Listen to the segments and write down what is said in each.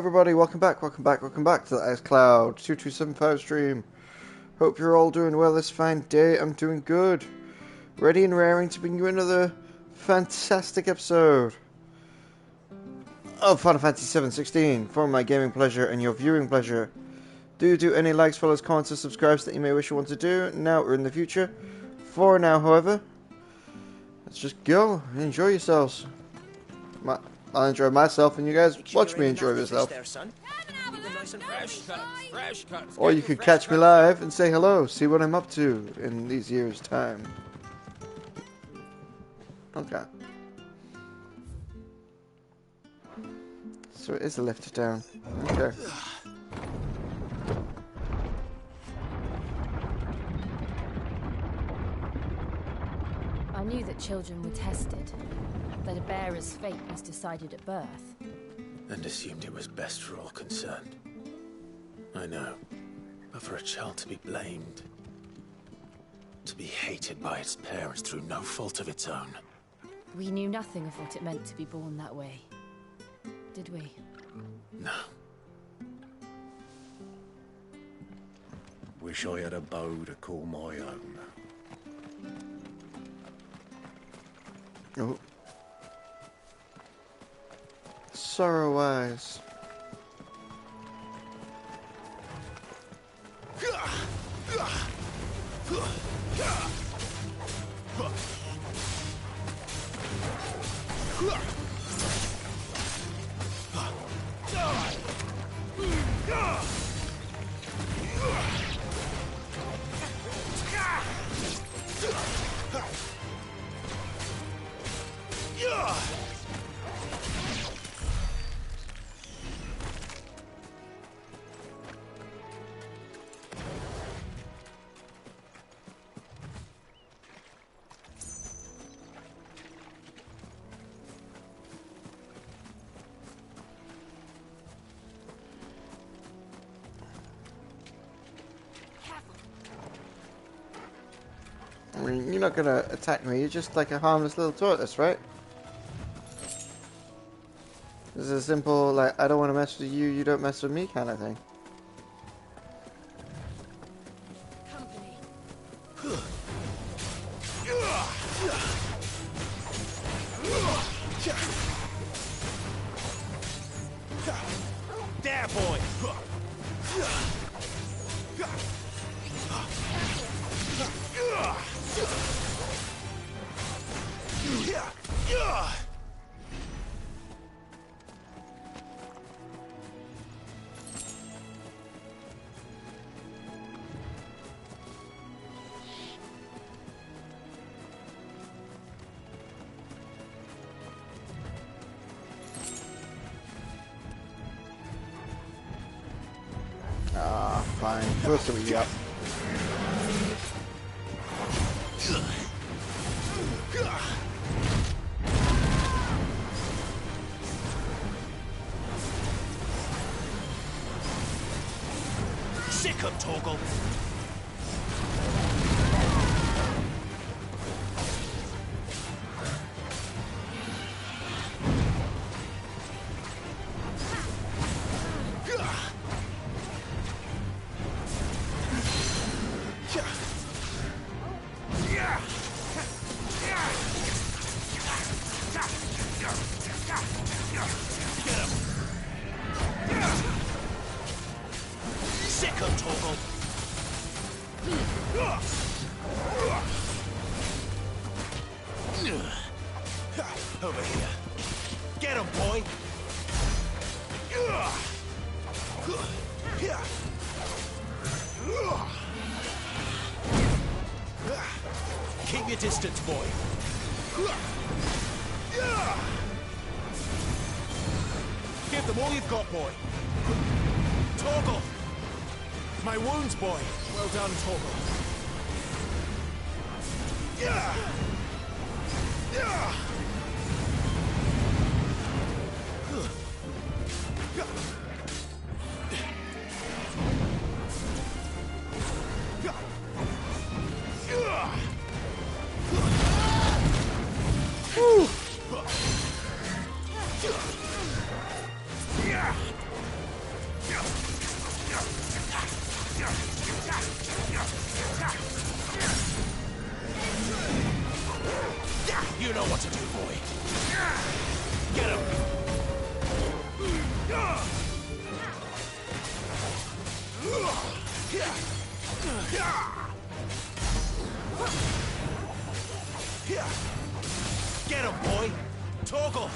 everybody, welcome back to the Ice Cloud 2275 stream. Hope you're all doing well this fine day. I'm doing good. Ready and raring to bring you another fantastic episode of Final Fantasy XVI for my gaming pleasure and your viewing pleasure. Do any likes, follows, comments, or subscribes that you may wish you want to do now or in the future. For now, however, let's just go and enjoy yourselves. I'll enjoy myself and you guys watch me enjoy yourself. Or you could catch me live and say hello, see what I'm up to in these years' time. Okay. So it is a lift down. Okay. I knew that children were tested, that a bearer's fate was decided at birth. And assumed it was best for all concerned. I know, but for a child to be blamed, to be hated by its parents through no fault of its own. We knew nothing of what it meant to be born that way, did we? No. Wish I had a bow to call my own. Oh. Sorrow eyes. I mean, you're not gonna attack me, you're just like a harmless little tortoise, right? This is a simple, like, I don't want to mess with you, you don't mess with me kind of thing. There, boy! Ah, fine. We'll see what you got. Sick of Toggle! Over here. Get him, boy! Keep your distance, boy. Give them all you've got, boy. Torgal! My wounds, boy. Well done, Torgal. You know what to do, boy. Get him. Get him, boy. Toggle.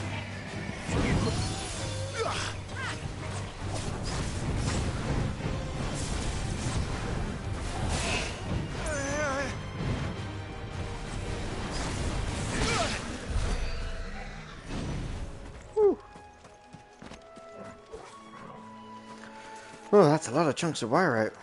Oh, that's a lot of chunks of wire out.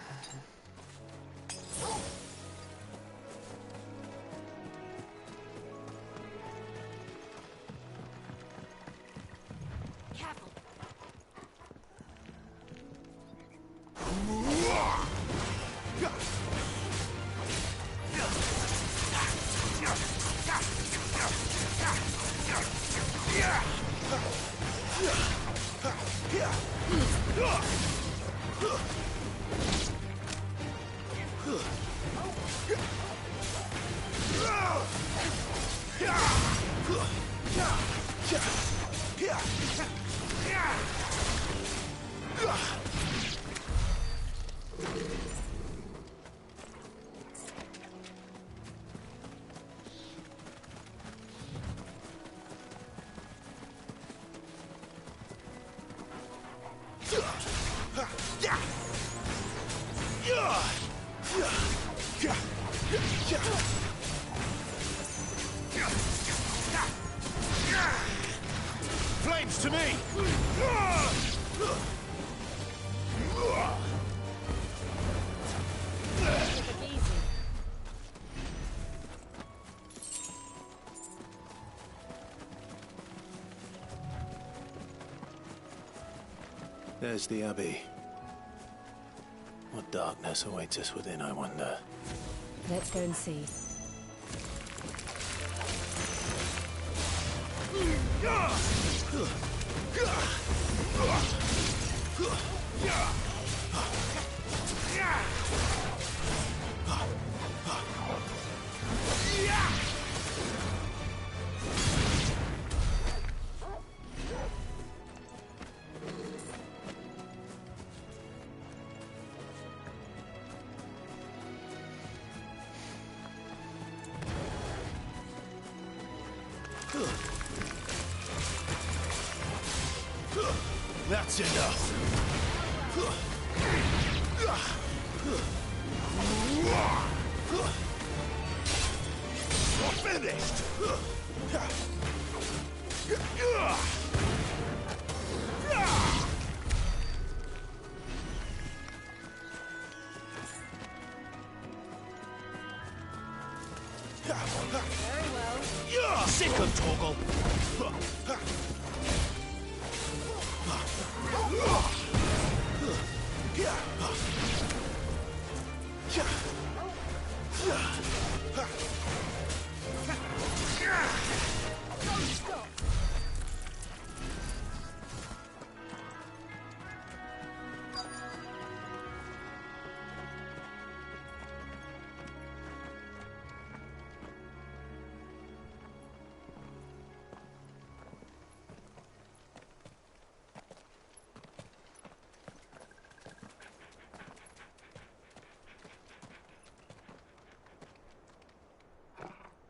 Careful. Flames to me! Take it easy. There's the Abbey. What darkness awaits us within, I wonder. Let's go and see. That's enough. You're finished. Very well. Sick of Toggle.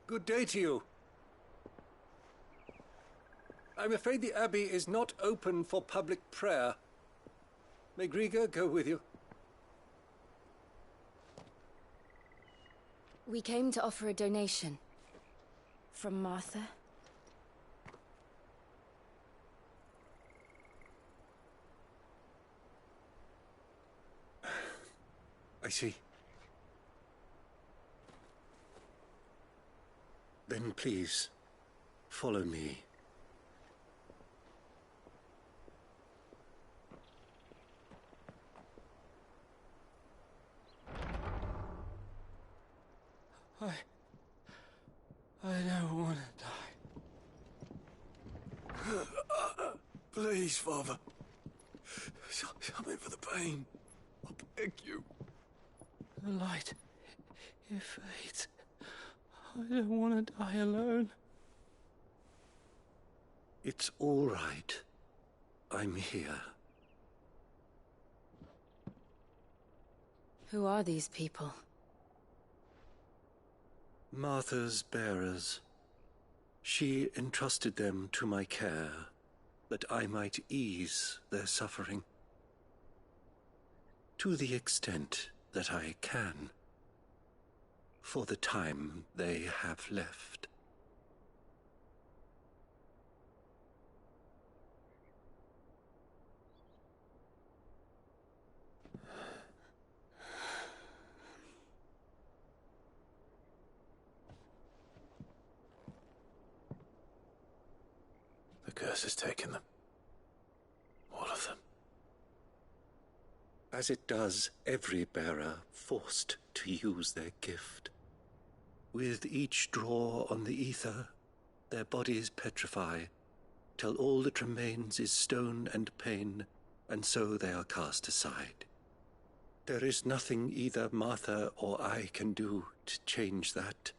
Good day to you. I'm afraid the Abbey is not open for public prayer. May Griga go with you? We came to offer a donation. From Martha. I see. Then please, follow me. I don't want to die. Please, Father. Something for the pain. beg you. The light, it fades. I don't want to die alone. It's all right. I'm here. Who are these people? Martha's bearers. She entrusted them to my care, that I might ease their suffering. To the extent that I can, for the time they have left. The curse has taken them. All of them. As it does every bearer forced to use their gift. With each draw on the ether, their bodies petrify, till all that remains is stone and pain, and so they are cast aside. There is nothing either Martha or I can do to change that,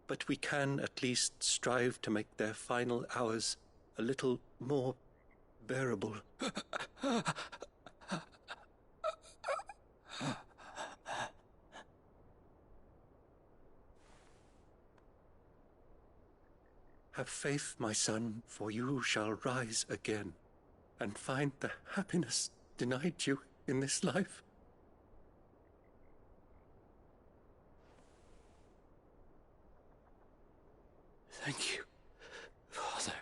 but we can at least strive to make their final hours a little more bearable. Have faith, my son, for you shall rise again, and find the happiness denied you in this life. Thank you, Father.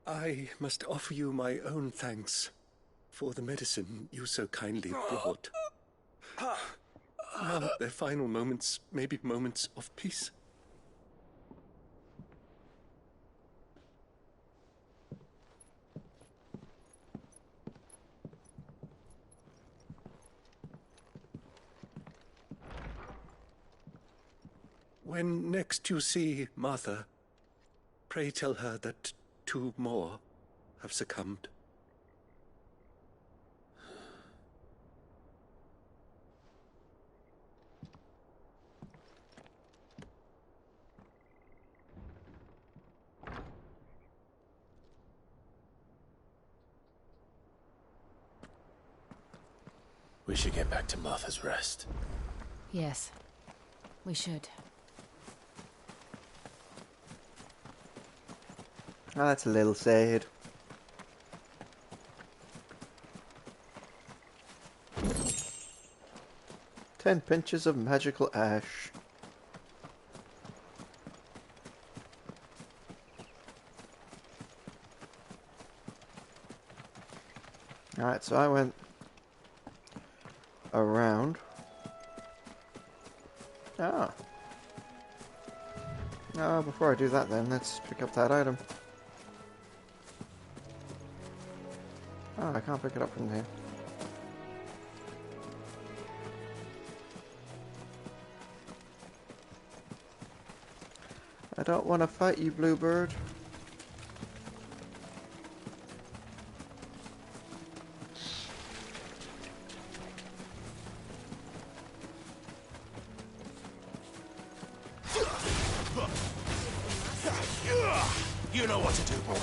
I must offer you my own thanks for the medicine you so kindly brought. Now their final moments may be moments of peace. When next you see Martha, pray tell her that 2 more have succumbed. We should get back to Martha's Rest. Yes, we should. Oh, that's a little sad. Ten pinches of magical ash. Alright, so I went around. Before I do that then, let's pick up that item. Oh, I can't pick it up from here. I don't want to fight you, Bluebird. You know what to do, boy.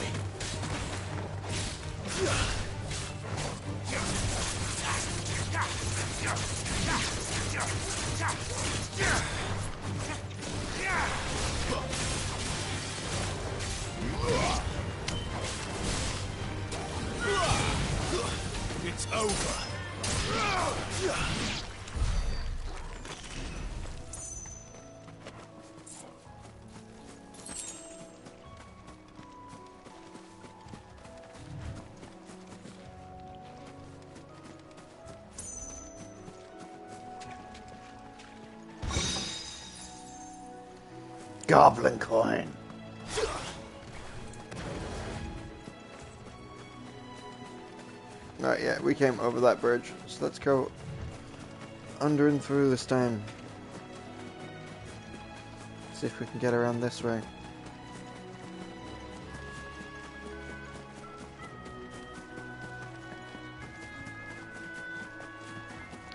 It's over. Goblin coin. Right, yeah, we came over that bridge. So let's go under and through this town. See if we can get around this way.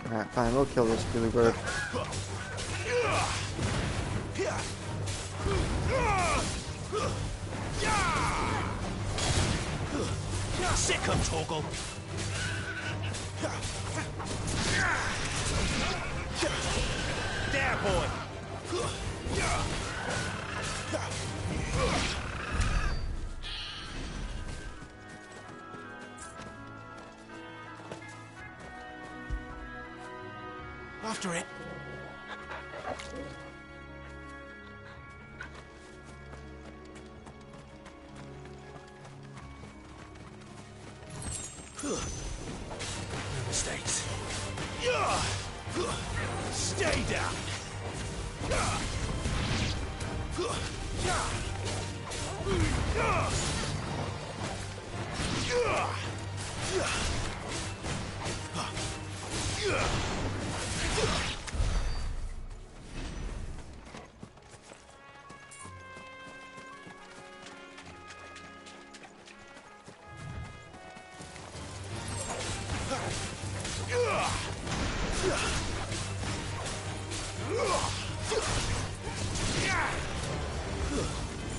Alright, fine, we'll kill this Billy Bird. Sick him, Torgal! There, boy! After it. No mistakes. Stay down.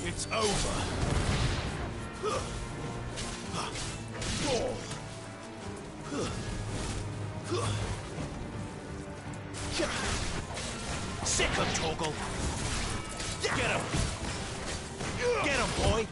It's over. Sick him, Torgal. Get him. Get him, boy.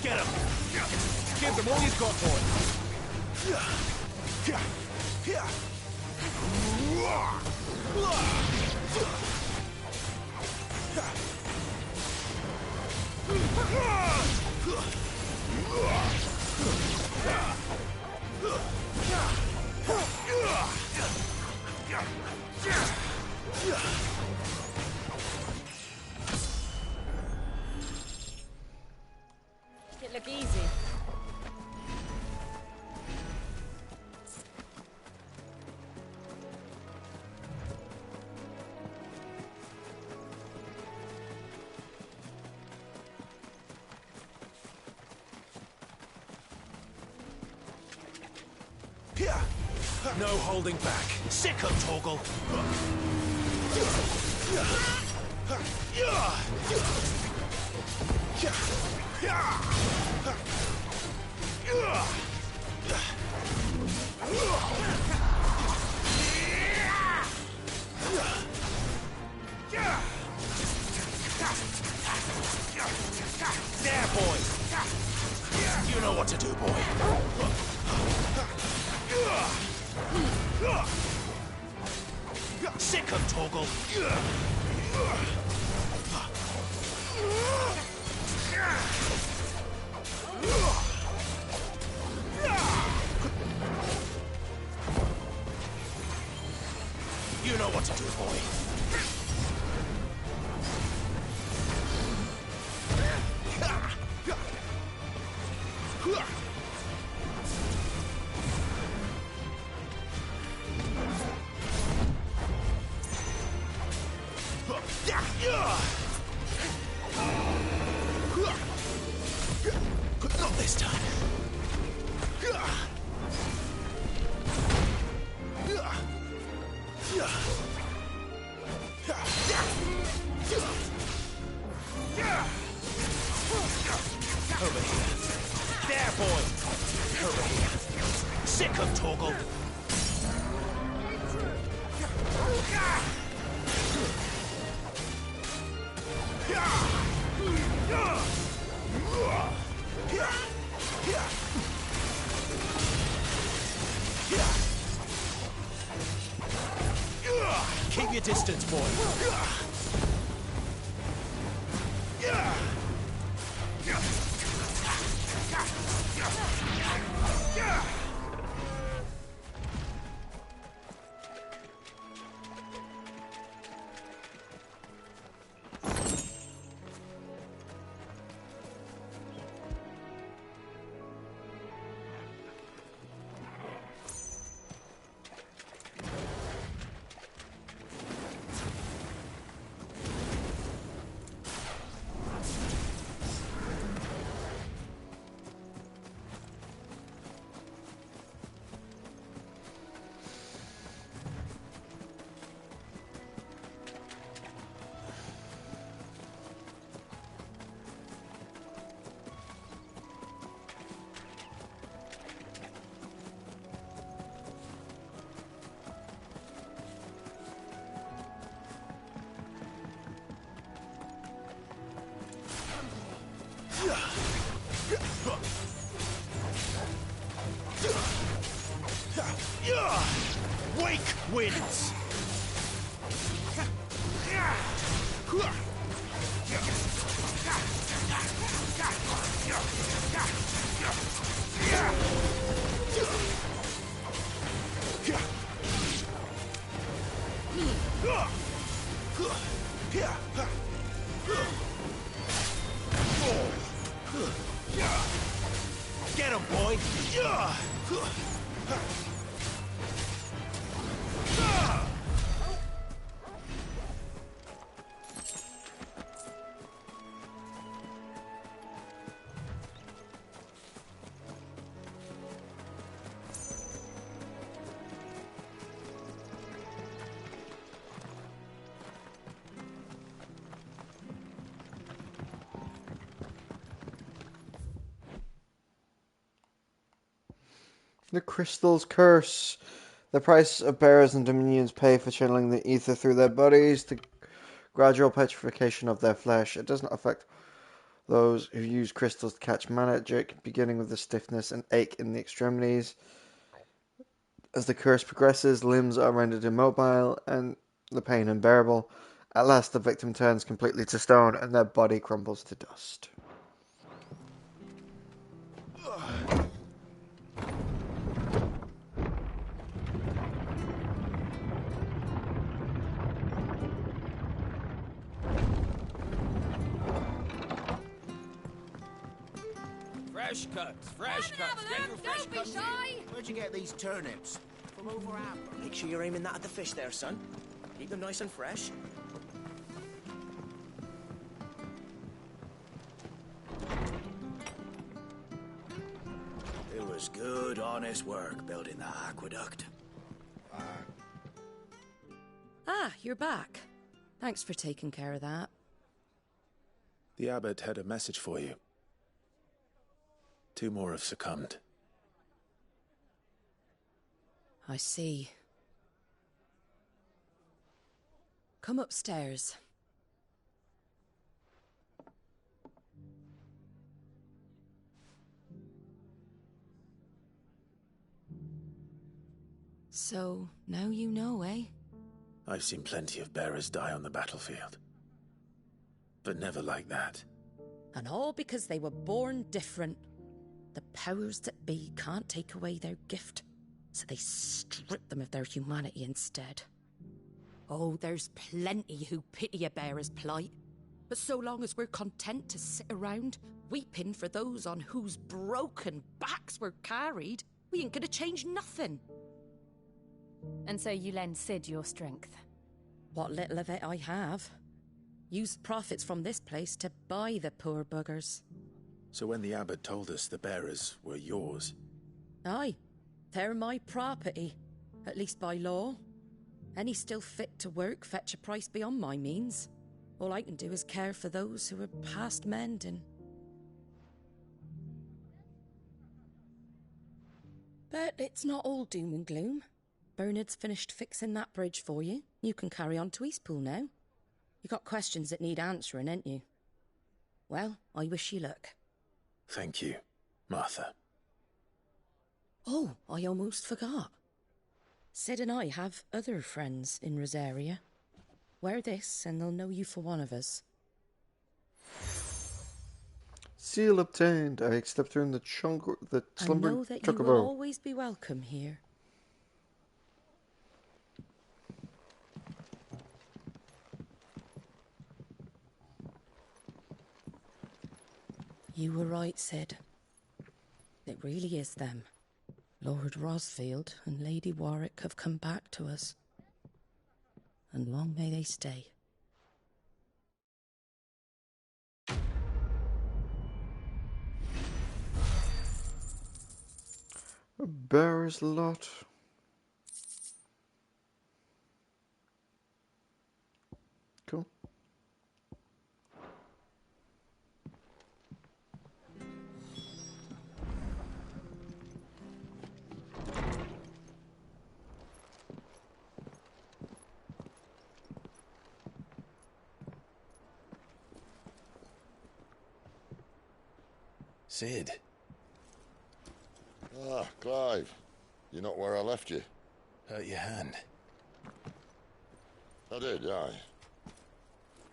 Get him! Give them all you've got, boy! It look easy. No holding back. Sick him, Torgal. There, boy. You know what to do, boy. Sick him, Torgal. You know what to do, boy. handcuff, Torgal. Keep your distance, boy. Wake wins! Get him, boy! The Crystal's Curse. The price of bearers and dominions pay for channeling the ether through their bodies, the gradual petrification of their flesh. It does not affect those who use crystals to catch magic, beginning with the stiffness and ache in the extremities. As the curse progresses, limbs are rendered immobile and the pain unbearable. At last, the victim turns completely to stone and their body crumbles to dust. Fresh cuts, fresh cuts. Get your fresh cuts in. Where'd you get these turnips? From over Amber. Make sure you're aiming that at the fish there, son. Keep them nice and fresh. It was good, honest work building that aqueduct. Ah, you're back. Thanks for taking care of that. The abbot had a message for you. 2 more have succumbed. I see. Come upstairs. So, now you know, eh? I've seen plenty of bearers die on the battlefield. But never like that. And all because they were born different. The powers that be can't take away their gift, so they strip them of their humanity instead. Oh, there's plenty who pity a bearer's plight. But so long as we're content to sit around, weeping for those on whose broken backs we're carried, we ain't gonna change nothing. And so you lend Sid your strength? What little of it I have. Use the profits from this place to buy the poor buggers. So when the abbot told us the bearers were yours... Aye, they're my property, at least by law. Any still fit to work fetch a price beyond my means. All I can do is care for those who are past mending. But it's not all doom and gloom. Bernard's finished fixing that bridge for you. You can carry on to Eastpool now. You got questions that need answering, ain't you? Well, I wish you luck. Thank you, Martha. Oh, I almost forgot. Sid and I have other friends in Rosaria. Wear this and they'll know you for one of us. Seal obtained. I accept her in the slumbering I know that you will chocobo. always be welcome here. You were right, Sid. It really is them. Lord Rosfield and Lady Warwick have come back to us. And long may they stay. A bear's lot. Cool. Sid. Ah, Clive. You're not where I left you. Hurt your hand. I did, aye.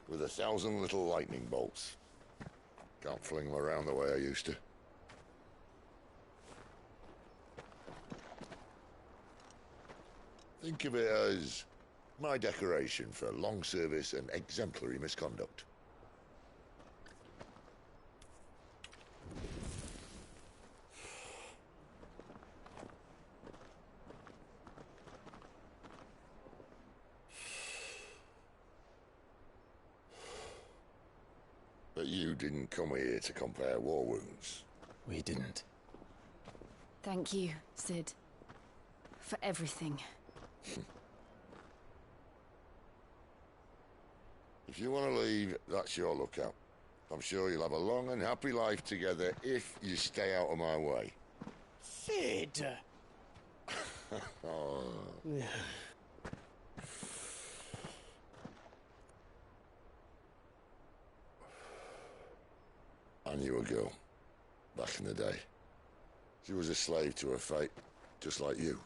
With 1,000 little lightning bolts. Can't fling them around the way I used to. Think of it as my decoration for long service and exemplary misconduct. But you didn't come here to compare war wounds. We didn't. Thank you, Sid. For everything. If you want to leave, that's your lookout. I'm sure you'll have a long and happy life together if you stay out of my way. Sid! Oh. I knew a girl, back in the day. She was a slave to her fate, just like you.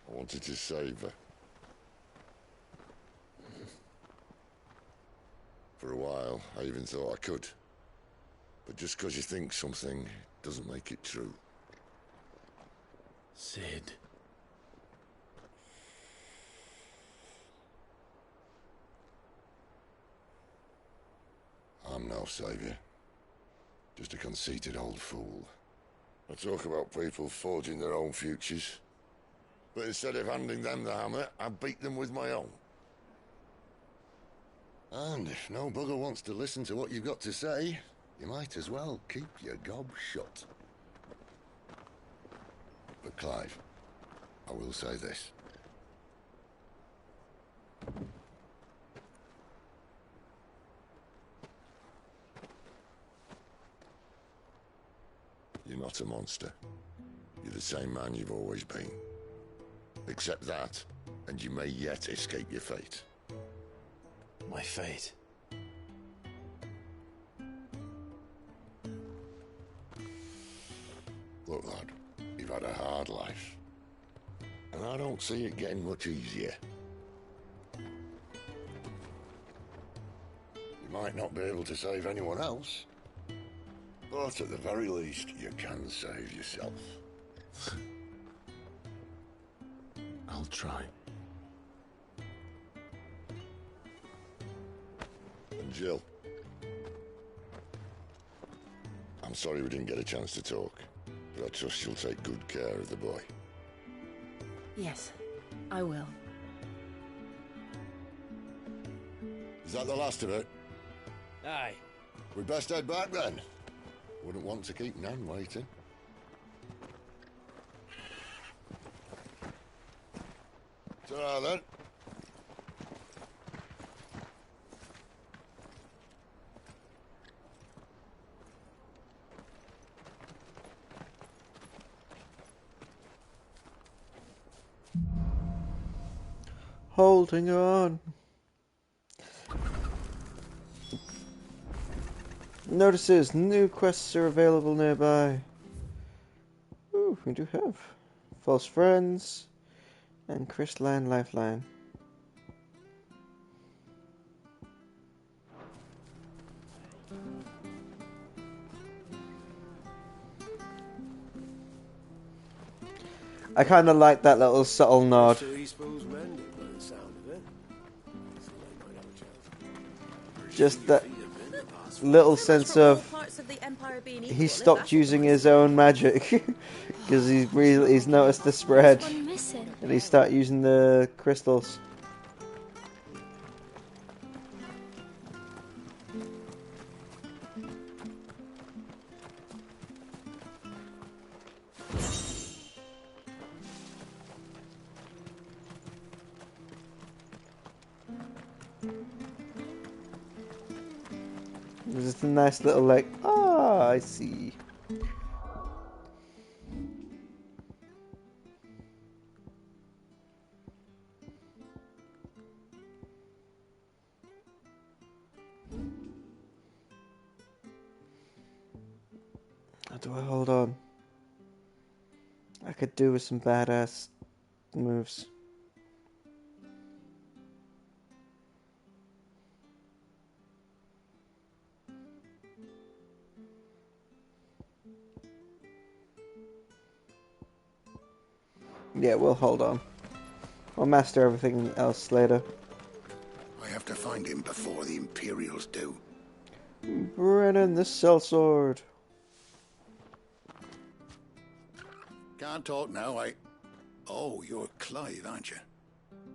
I wanted to save her. For a while, I even thought I could. But just because you think something doesn't make it true. Sid. I'm no savior. Just a conceited old fool. I talk about people forging their own futures. But instead of handing them the hammer, I beat them with my own. And if no bugger wants to listen to what you've got to say, you might as well keep your gob shut. But Clive, I will say this. You're not a monster. You're the same man you've always been. Accept that, and you may yet escape your fate. My fate. Look, lad, you've had a hard life. And I don't see it getting much easier. You might not be able to save anyone else, but at the very least, you can save yourself. I'll try. And Jill, I'm sorry we didn't get a chance to talk, but I trust you'll take good care of the boy. Yes, I will. Is that the last of it? Aye. We'd best head back then. Wouldn't want to keep Nan waiting. Ta-ra then. Holding on. Notices, new quests are available nearby. Ooh, we do have false friends and crystalline lifeline. I kind of like that little subtle nod. Just that little sense of he stopped using his own magic because he's noticed the spread and he started using the crystals. There's just a nice little like, I see. How do I hold on? I could do with some badass moves. Yeah, we'll hold on. We'll master everything else later. I have to find him before the Imperials do. Brennan the sellsword. Can't talk now, Oh, you're Clive, aren't you?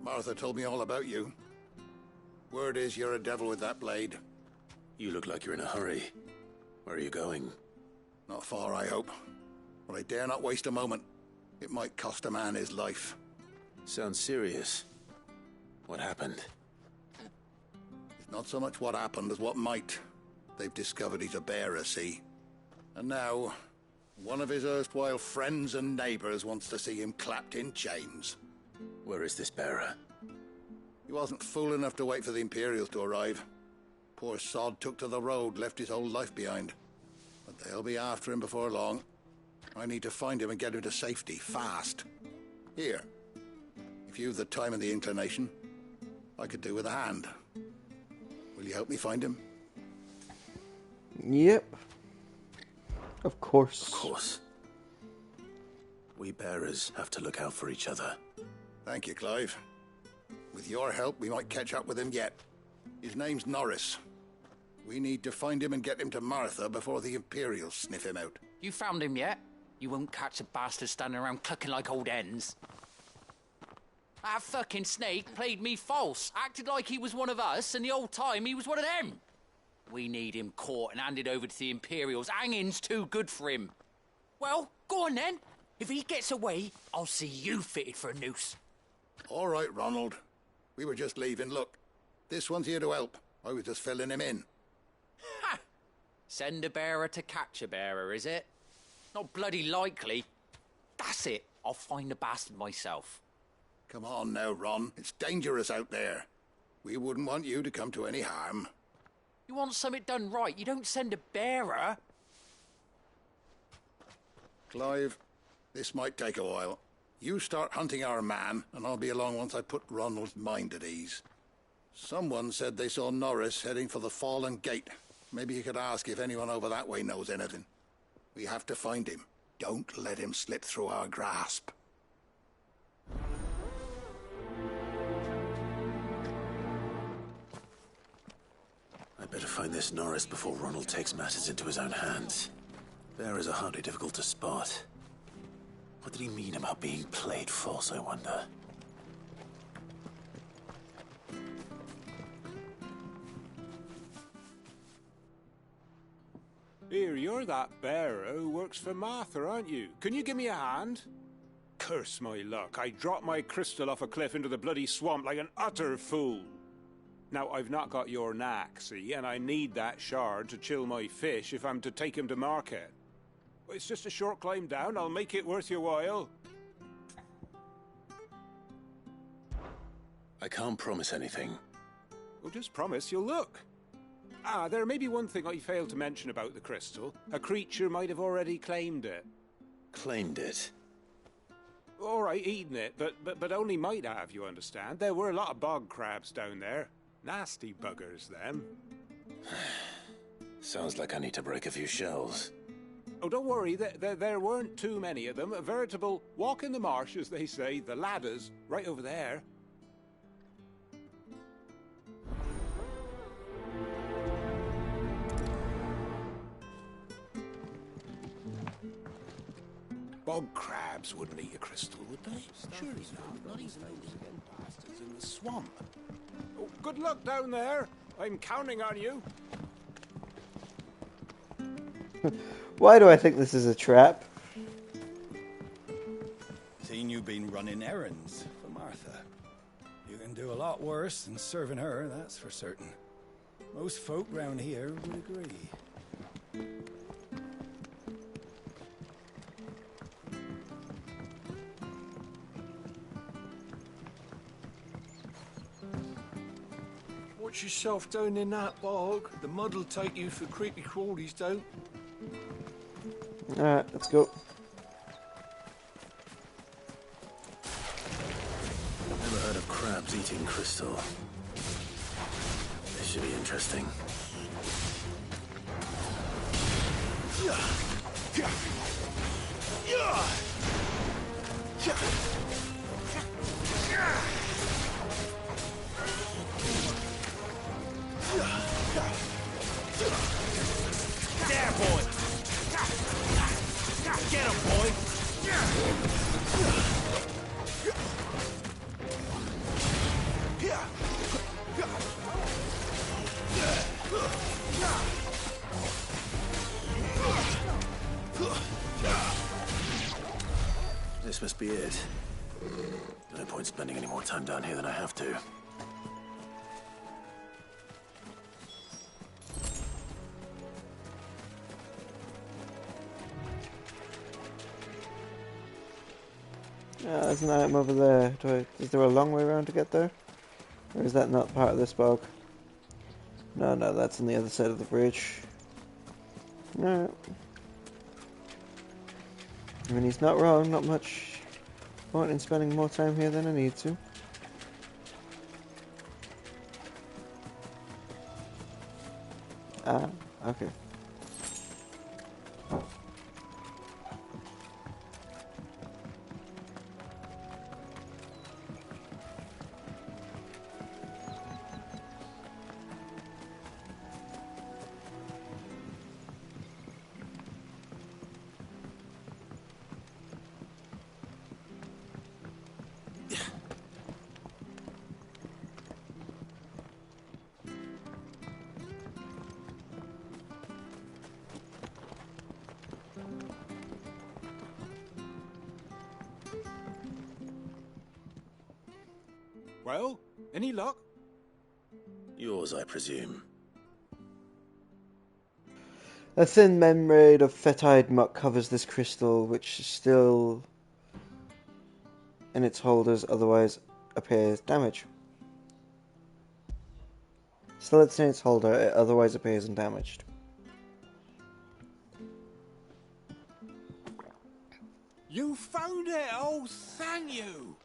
Martha told me all about you. Word is you're a devil with that blade. You look like you're in a hurry. Where are you going? Not far, I hope. But I dare not waste a moment. It might cost a man his life. Sounds serious. What happened? It's not so much what happened as what might. They've discovered he's a bearer, see? And now, one of his erstwhile friends and neighbors wants to see him clapped in chains. Where is this bearer? He wasn't fool enough to wait for the Imperials to arrive. Poor sod took to the road, left his whole life behind. But they'll be after him before long. I need to find him and get him to safety, fast. Here, if you've the time and the inclination, I could do with a hand. Will you help me find him? Yep. Of course. Of course. We bearers have to look out for each other. Thank you, Clive. With your help, we might catch up with him yet. His name's Norris. We need to find him and get him to Martha before the Imperials sniff him out. You found him yet? You won't catch a bastard standing around clucking like old hens. That fucking snake played me false, acted like he was one of us, and the whole time he was one of them. We need him caught and handed over to the Imperials. Hanging's too good for him. Well, go on then. If he gets away, I'll see you fitted for a noose. All right, Ronald. We were just leaving. Look, this one's here to help. I was just filling him in. Ha! Send a bearer to catch a bearer, is it? Not bloody likely. That's it. I'll find the bastard myself. Come on now, Ron. It's dangerous out there. We wouldn't want you to come to any harm. You want something done right, you don't send a bearer. Clive, this might take a while. You start hunting our man, and I'll be along once I put Ronald's mind at ease. Someone said they saw Norris heading for the Fallen Gate. Maybe you could ask if anyone over that way knows anything. We have to find him. Don't let him slip through our grasp. I better find this Norris before Ronald takes matters into his own hands. Bearers are hardly difficult to spot. What did he mean about being played false, I wonder? Here, you're that bearer who works for Martha, aren't you? Can you give me a hand? Curse my luck, I dropped my crystal off a cliff into the bloody swamp like an utter fool. Now, I've not got your knack, see, and I need that shard to chill my fish if I'm to take him to market. It's just a short climb down, I'll make it worth your while. I can't promise anything. Well, just promise you'll look. Ah, there may be one thing I failed to mention about the crystal. A creature might have already claimed it. Claimed it? All right, eaten it, but only might have, you understand. There were a lot of bog crabs down there. Nasty buggers, them. Sounds like I need to break a few shells. Oh, don't worry, there weren't too many of them. A veritable walk in the marsh, as they say, the ladders, right over there. Bog crabs wouldn't eat a crystal, would they? Surely not. Not even those bastards in the swamp. Oh, good luck down there. I'm counting on you. Why do I think this is a trap? Seen you been running errands for Martha. You can do a lot worse than serving her, that's for certain. Most folk round here would agree. Watch yourself down in that bog. The mud'll take you for creepy crawlies, don't. Alright, let's go. Never heard of crabs eating crystal. This should be interesting. There, boy! Get him, boy! This must be it. No point spending any more time down here than I have to. There's an item over there. Is there a long way around to get there? Or is that not part of this bog? No, that's on the other side of the bridge. Alright. I mean, he's not wrong. Not much point in spending more time here than I need to. Ah, okay. Well, any luck? Yours, I presume. A thin membrane of fetid muck covers this crystal, which is still in its holders, otherwise appears damaged. Still it's in its holder, it otherwise appears undamaged. You found it! Oh, thank you!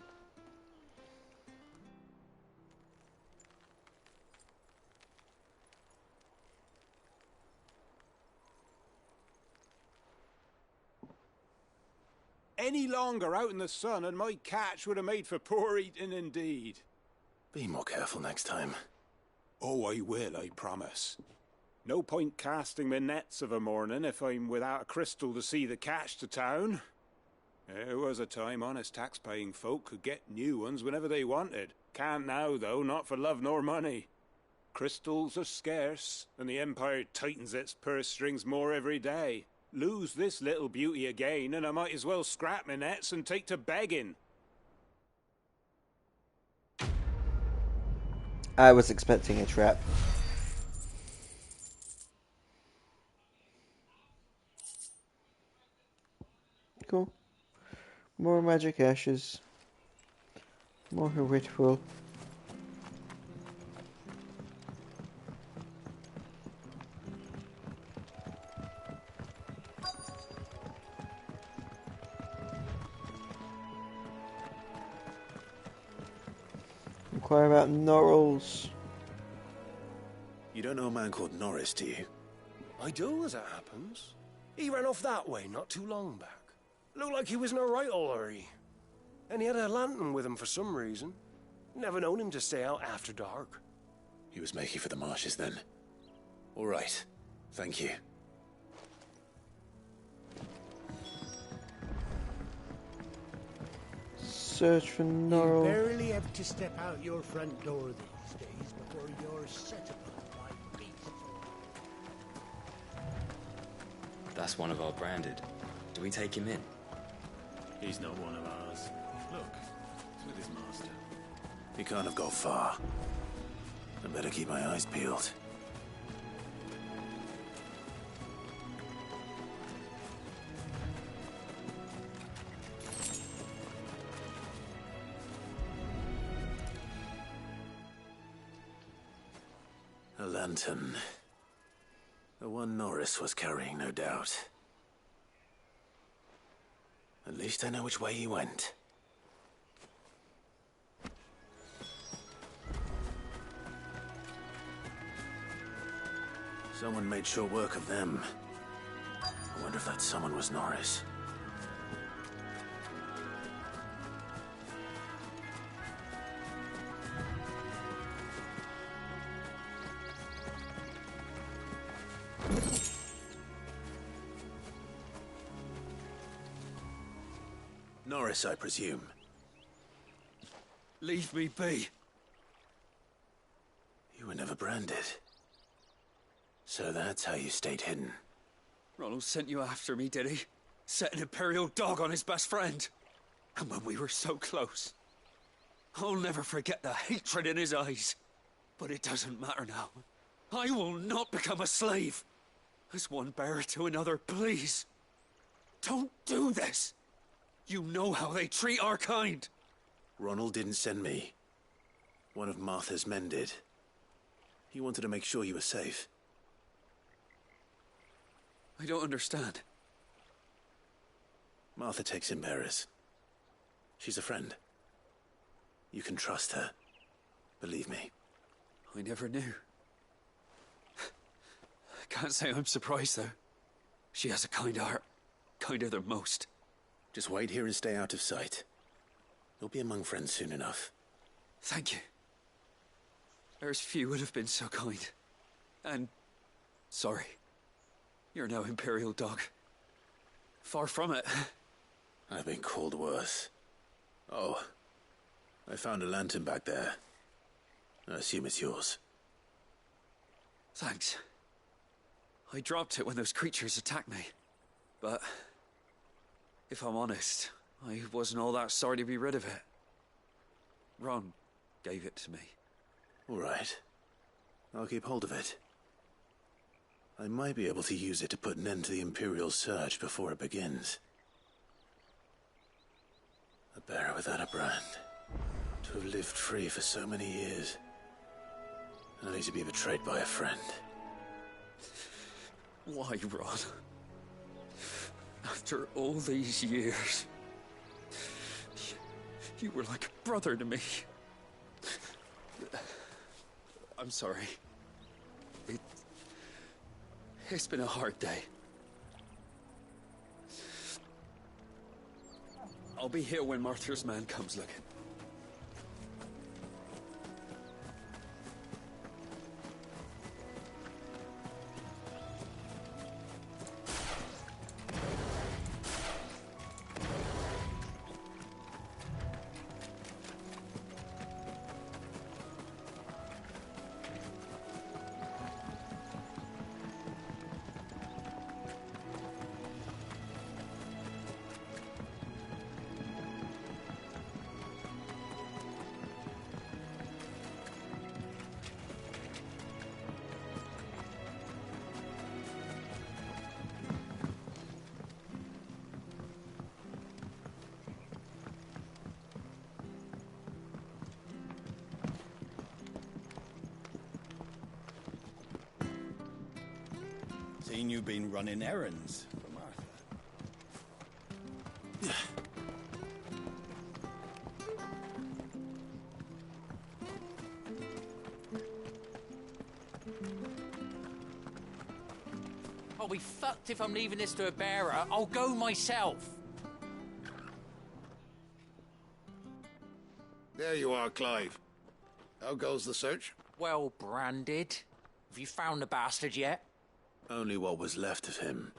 Any longer out in the sun and my catch would have made for poor eating indeed. Be more careful next time. Oh, I will, I promise. No point casting my nets of a morning if I'm without a crystal to see the catch to town. There was a time honest tax-paying folk could get new ones whenever they wanted. Can't now, though, not for love nor money. Crystals are scarce, and the Empire tightens its purse strings more every day. Lose this little beauty again, and I might as well scrap my nets and take to begging. I was expecting a trap. Cool. More magic ashes. More ritual. Inquire about Norrells. You don't know a man called Norris, do you? I do, as it happens. He ran off that way not too long back. Looked like he was in a right old hurry. And he had a lantern with him for some reason. Never known him to stay out after dark. He was making for the marshes then. All right. Thank you. Search for You Norrell. barely have to step out your front door these days before you're set upon by beasts. That's one of our branded. Do we take him in? He's not one of ours. Look, he's with his master. He can't have got far. I better keep my eyes peeled. A lantern. The one Norris was carrying, no doubt. At least I know which way he went. Someone made short work of them. I wonder if that someone was Norris. Norris, I presume. Leave me be. You were never branded. So that's how you stayed hidden. Ronald sent you after me, did he? Set an Imperial dog on his best friend. And when we were so close. I'll never forget the hatred in his eyes. But it doesn't matter now. I will not become a slave. As one bearer to another, please. Don't do this. You know how they treat our kind. Ronald didn't send me. One of Martha's men did. He wanted to make sure you were safe. I don't understand. Martha takes in bearers. She's a friend. You can trust her. Believe me. I never knew. I can't say I'm surprised, though. She has a kind heart. Kinder than most. Just wait here and stay out of sight. You'll be among friends soon enough. Thank you. There's few would have been so kind. And sorry. You're no Imperial dog. Far from it. I've been called worse. Oh, I found a lantern back there. I assume it's yours. Thanks. I dropped it when those creatures attacked me. But if I'm honest, I wasn't all that sorry to be rid of it. Ron gave it to me. All right. I'll keep hold of it. I might be able to use it to put an end to the Imperial surge before it begins. A bearer without a brand. To have lived free for so many years. Only to be betrayed by a friend. Why, Ron? After all these years, you were like a brother to me. I'm sorry. It's been a hard day. I'll be here when Martha's man comes looking. Seen you been running errands for Martha. I'll be fucked if I'm leaving this to a bearer. I'll go myself. There you are, Clive. How goes the search? Well branded. Have you found the bastard yet? Only what was left of him.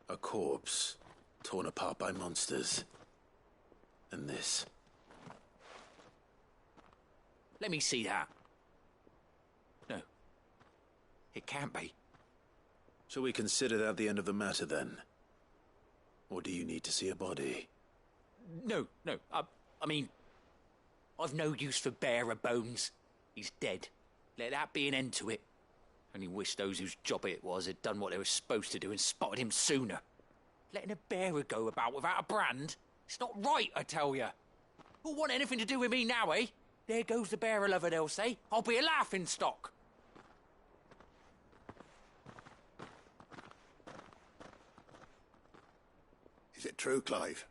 A corpse, torn apart by monsters. And this. Let me see that. No. It can't be. Shall we consider that the end of the matter, then? Or do you need to see a body? No. I mean, I've no use for bearer bones. He's dead. Let that be an end to it. Only wish those whose job it was had done what they were supposed to do and spotted him sooner. Letting a bearer go about without a brand? It's not right, I tell you. Who'll want anything to do with me now, eh? There goes the bearer lover, they'll say. I'll be a laughing stock. Is it true, Clive?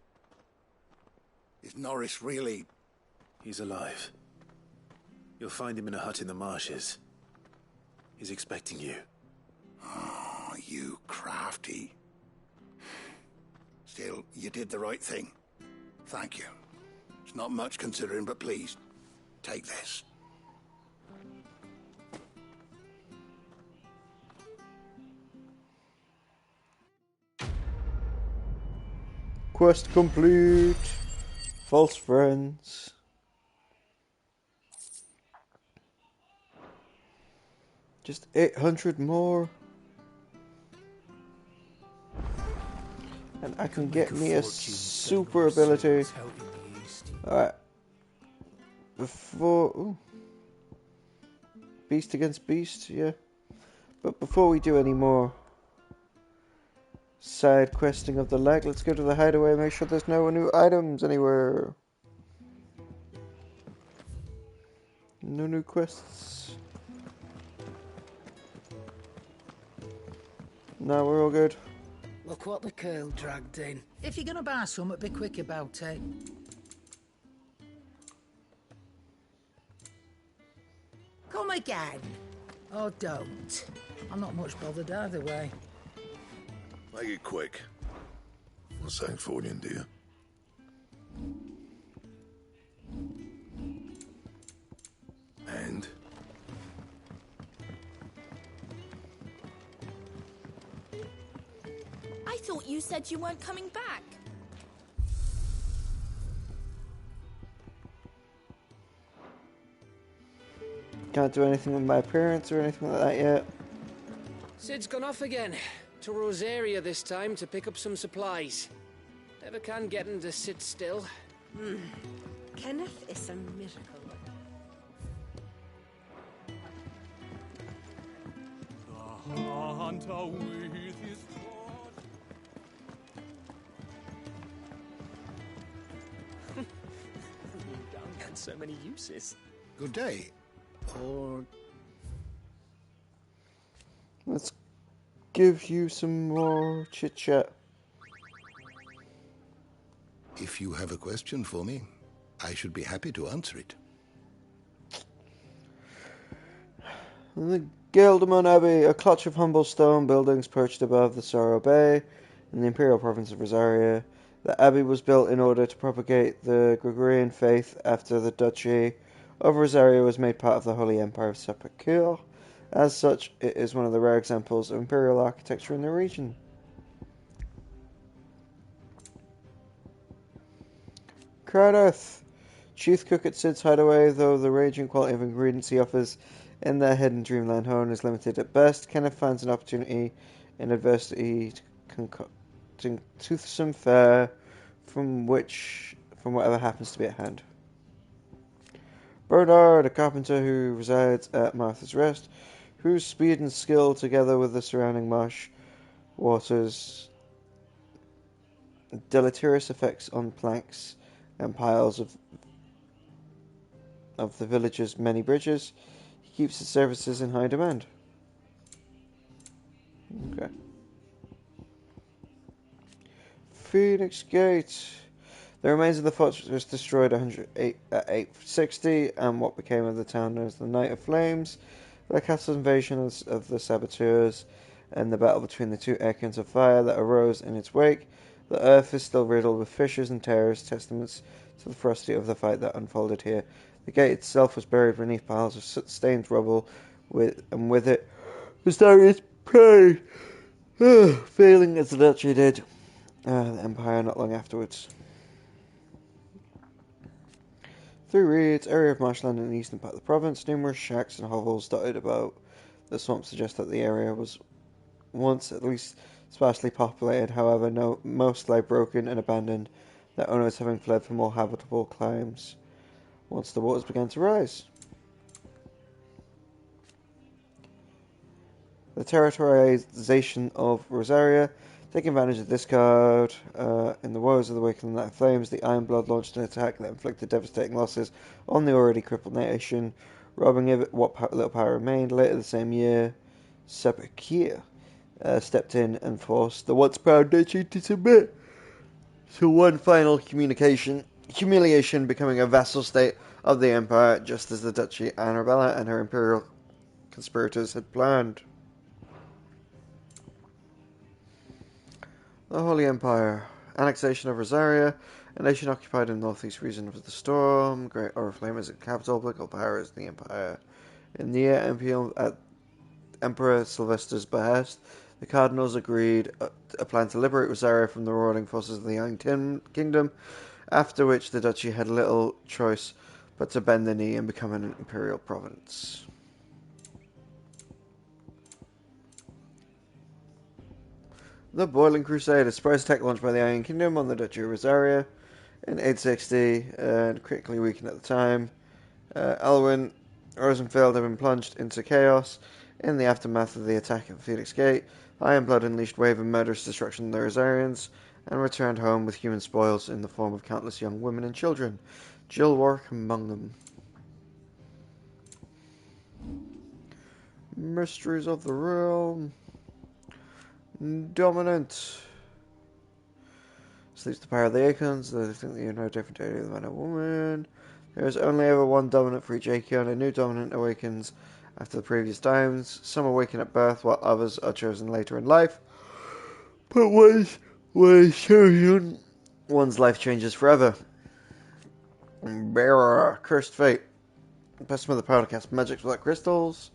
Is Norris really... He's alive. You'll find him in a hut in the marshes. He's expecting you. Oh, you crafty. Still, you did the right thing. Thank you. It's not much considering, but please, take this. Quest complete. False friends. Just 800 more. And I can get me a super ability. Alright. Before... Ooh. Beast against beast, yeah. But before we do any more side questing of the leg, let's go to the hideaway and make sure there's no new items anywhere. No new quests. No, we're all good. Look what the curl dragged in. If you're gonna buy something, be quick about it. Come again. Or don't. I'm not much bothered either way. Make it quick. What's that for you, dear? And? I thought you said you weren't coming back. Can't do anything with my appearance or anything like that yet. Sid's gone off again. To Rosaria this time to pick up some supplies. Never can get him to sit still. Kenneth is a miracle. The hunter with his Gun had so many uses. Good day. Or... Let's give you some more chit-chat. If you have a question for me, I should be happy to answer it. The Guilderman Abbey, a clutch of humble stone buildings perched above the Sorrow Bay in the imperial province of Rosaria. The abbey was built in order to propagate the Gregorian faith after the Duchy of Rosaria was made part of the Holy Empire of Sepulchre. As such, it is one of the rare examples of imperial architecture in the region. Craddoth, chief cook at Sid's Hideaway, though the ranging quality of ingredients he offers in their hidden dreamland home is limited at best, Kenneth finds an opportunity in adversity concocting toothsome fare from whatever happens to be at hand. Bernard, a carpenter who resides at Martha's Rest, whose speed and skill, together with the surrounding marsh waters' deleterious effects on planks and piles of the village's many bridges, he keeps his services in high demand. Okay. Phoenix Gate. The remains of the fortress was destroyed at 860, and what became of the town known as the Night of Flames. The castle's invasion of the saboteurs and the battle between the two icons of fire that arose in its wake, the earth is still riddled with fissures and tears, testaments to the ferocity of the fight that unfolded here. The gate itself was buried beneath piles of soot-stained rubble, and with it Vistaria's prey, failing as the duchy did the empire not long afterwards. Through Reed's area of marshland in the eastern part of the province, numerous shacks and hovels dotted about the swamp suggest that the area was once at least sparsely populated. However, most lie broken and abandoned, their owners having fled for more habitable climes once the waters began to rise. The terrorization of Rosaria. Taking advantage of this card, in the woes of the Wakeland Night of Flames, the Iron Blood launched an attack that inflicted devastating losses on the already crippled nation, robbing it what little power remained. Later the same year, Sepikir stepped in and forced the once proud duchy to submit to one final humiliation, becoming a vassal state of the empire, just as the Duchy Annabella and her imperial conspirators had planned. The Holy Empire. Annexation of Rosaria, a nation occupied in the northeast region of the Storm. Great Oriflame is its capital, political power is the Empire. In the year at Emperor Sylvester's behest, the cardinals agreed a plan to liberate Rosaria from the ruling forces of the Iron Kingdom, after which the duchy had little choice but to bend the knee and become an imperial province. The Boiling Crusade, a surprise attack launched by the Iron Kingdom on the Duchy of Rosaria in 860, and critically weakened at the time. Alwyn Rosenfeld had been plunged into chaos in the aftermath of the attack at Phoenix Gate. Ironblood unleashed a wave of murderous destruction on the Rosarians and returned home with human spoils in the form of countless young women and children, Jill Warwick among them. Mysteries of the Realm. Dominant. Sleeps the power of the Aeons. They think that you're no different to any other man or woman. There is only ever one dominant for each Aeon. A new dominant awakens after the previous times. Some awaken at birth, while others are chosen later in life. But once one is chosen, one's life changes forever. Bearer, Cursed Fate. Best of the power to cast magics without crystals.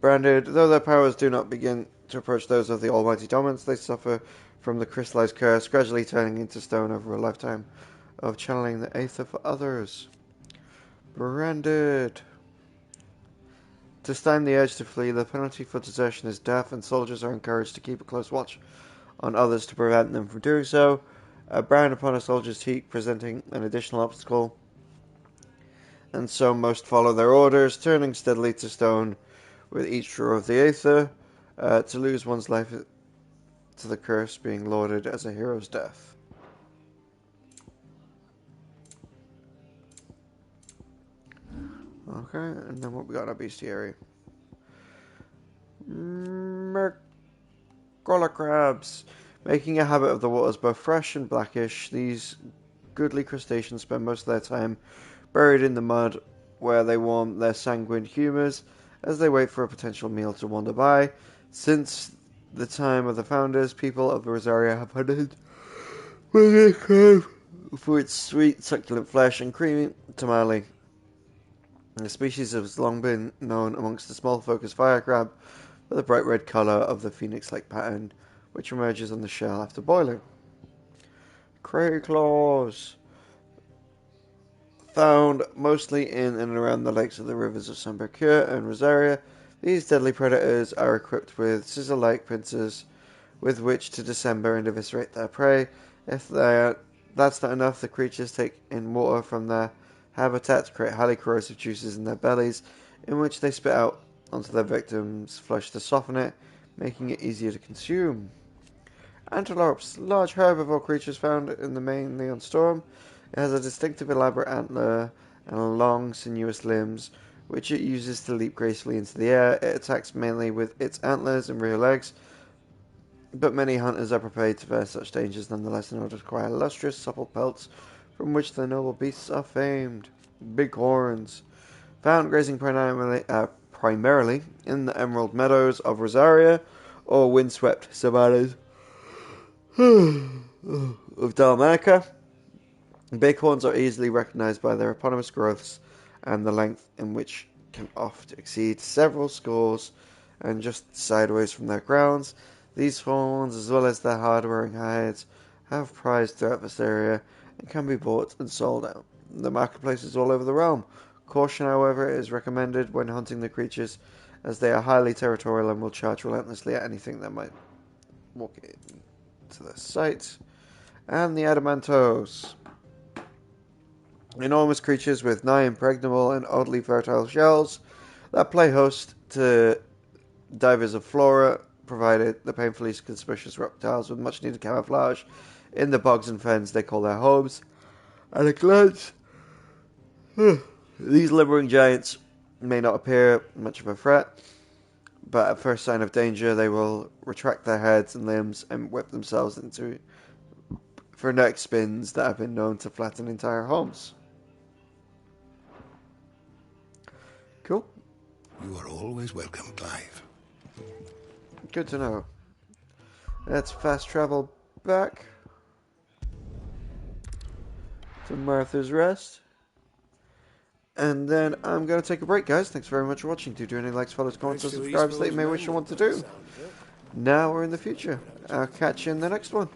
Branded, though their powers do not begin to approach those of the almighty dominants, they suffer from the crystallized curse, gradually turning into stone over a lifetime of channeling the aether for others. Branded. To stem the urge to flee, the penalty for desertion is death, and soldiers are encouraged to keep a close watch on others to prevent them from doing so. A brand upon a soldier's cheek, presenting an additional obstacle, and so most follow their orders, turning steadily to stone with each draw of the aether. To lose one's life to the curse being lauded as a hero's death. Okay, and then what we got in our bestiary? Mercola crabs. Making a habit of the waters both fresh and blackish, these goodly crustaceans spend most of their time buried in the mud, where they warm their sanguine humours as they wait for a potential meal to wander by. Since the time of the founders, people of Rosaria have hunted with a crab for its sweet, succulent flesh and creamy tamale. The species has long been known amongst the small focused fire crab for the bright red colour of the phoenix-like pattern, which emerges on the shell after boiling. Cray claws. Found mostly in and around the lakes of the rivers of Saint Mercure and Rosaria, these deadly predators are equipped with scissor-like pincers with which to dismember and eviscerate their prey. If that's not enough, the creatures take in water from their habitat to create highly corrosive juices in their bellies, in which they spit out onto their victims' flesh to soften it, making it easier to consume. Antelopes, large herbivore creatures found in the mainly on Storm. It has a distinctive elaborate antler and long, sinuous limbs, which it uses to leap gracefully into the air. It attacks mainly with its antlers and rear legs, but many hunters are prepared to face such dangers nonetheless in order to acquire lustrous, supple pelts from which the noble beasts are famed. Bighorns. Found grazing primarily in the emerald meadows of Rosaria, or windswept savannas of Dalmanica. Bighorns are easily recognized by their eponymous growths and the length in which can oft exceed several scores and just sideways from their crowns. These horns, as well as their hard-wearing hides, have prized throughout this area and can be bought and sold out. The marketplace is all over the realm. Caution, however, is recommended when hunting the creatures, as they are highly territorial and will charge relentlessly at anything that might walk into their sight. And the Adamantos. Enormous creatures with nigh impregnable and oddly fertile shells that play host to divers of flora, provided the painfully conspicuous reptiles with much needed camouflage in the bogs and fens they call their homes. At a glance, these lumbering giants may not appear much of a threat, but at first sign of danger they will retract their heads and limbs and whip themselves into frenetic spins that have been known to flatten entire homes. Cool. You are always welcome, Clive. Good to know. Let's fast travel back to Martha's Rest. And then I'm going to take a break, guys. Thanks very much for watching. Do any likes, follows, comments, or subscribes that you may wish or want to do. Now or in the future. I'll catch you in the next one.